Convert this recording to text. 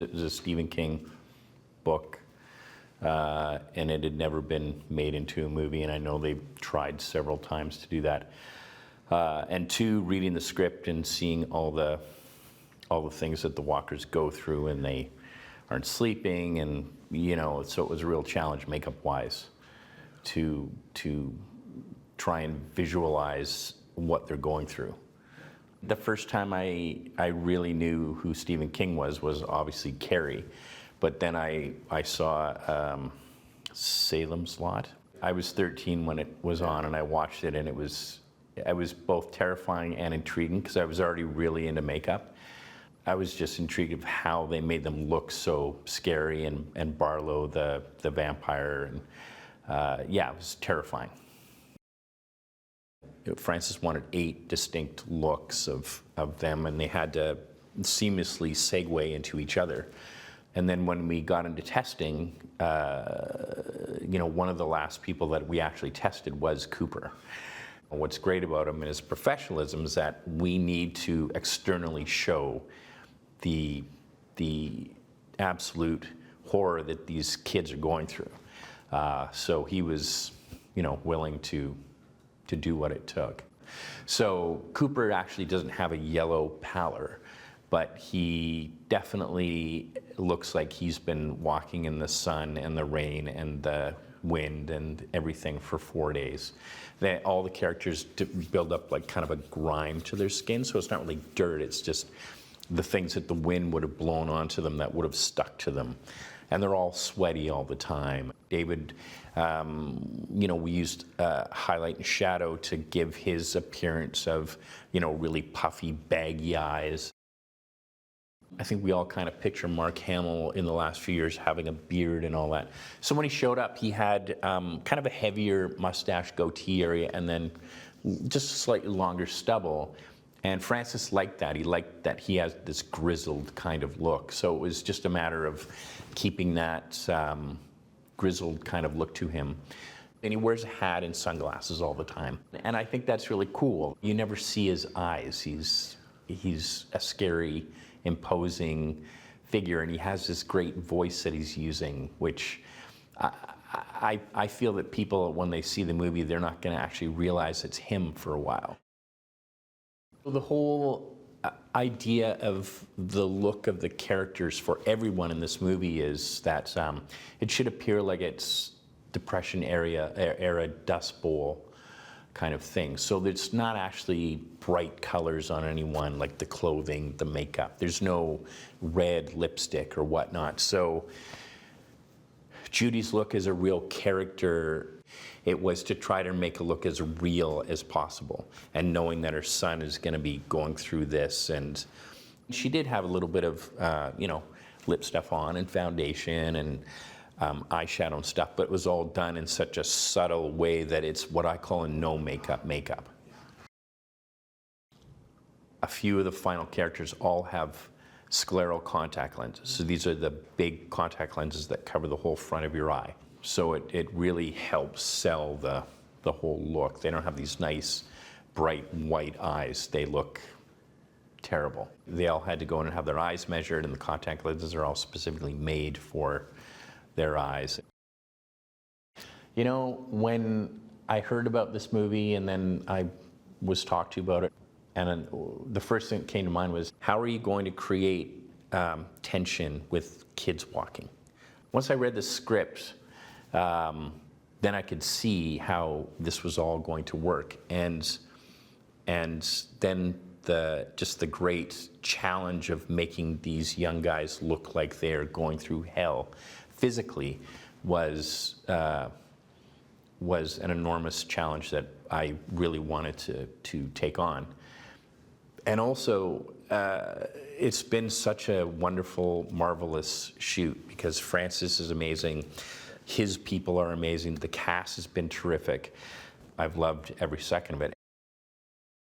It was a Stephen King book, and it had never been made into a movie, and I know they've tried several times to do that. And two, reading the script and seeing all the things that the walkers go through, and they aren't sleeping, and so it was a real challenge makeup-wise to try and visualize what they're going through. The first time I really knew who Stephen King was obviously Carrie, but then I saw Salem's Lot. I was 13 when it was on, and I watched it, and it was both terrifying and intriguing because I was already really into makeup. I was just intrigued of how they made them look so scary, and Barlow, the vampire, and yeah, it was terrifying. Francis wanted 8 distinct looks of them, and they had to seamlessly segue into each other. And then when we got into testing, one of the last people that we actually tested was Cooper. What's great about him and his professionalism is that we need to externally show the absolute horror that these kids are going through. So he was, willing to do what it took. So Cooper actually doesn't have a yellow pallor, but he definitely looks like he's been walking in the sun and the rain and the wind and everything for 4 days. All the characters build up like kind of a grime to their skin, so it's not really dirt, it's just the things that the wind would have blown onto them that would have stuck to them. And they're all sweaty all the time. David, we used highlight and shadow to give his appearance of, really puffy, baggy eyes. I think we all kind of picture Mark Hamill in the last few years having a beard and all that. So when he showed up, he had kind of a heavier mustache goatee area and then just a slightly longer stubble. And Francis liked that. He liked that he has this grizzled kind of look. So it was just a matter of keeping that grizzled kind of look to him. And he wears a hat and sunglasses all the time. And I think that's really cool. You never see his eyes. He's a scary, imposing figure, and he has this great voice that he's using, which I feel that people, when they see the movie, they're not going to actually realize it's him for a while. The whole idea of the look of the characters for everyone in this movie is that it should appear like it's Depression era Dust Bowl kind of thing. So it's not actually bright colors on anyone, like the clothing, the makeup. There's no red lipstick or whatnot. So Judy's look is a real character. It was to try to make it look as real as possible, and knowing that her son is going to be going through this. And she did have a little bit of, lip stuff on and foundation and eyeshadow and stuff, but it was all done in such a subtle way that it's what I call a no makeup. A few of the final characters all have scleral contact lenses. So these are the big contact lenses that cover the whole front of your eye. So it really helps sell the whole look. They don't have these nice, bright white eyes. They look terrible. They all had to go in and have their eyes measured, and the contact lenses are all specifically made for their eyes. When I heard about this movie and then I was talked to about it, and the first thing that came to mind was, how are you going to create tension with kids walking? Once I read the script, then I could see how this was all going to work, and then the great challenge of making these young guys look like they're going through hell physically was an enormous challenge that I really wanted to take on. And also, it's been such a wonderful, marvelous shoot because Francis is amazing. His people are amazing. The cast has been terrific. I've loved every second of it.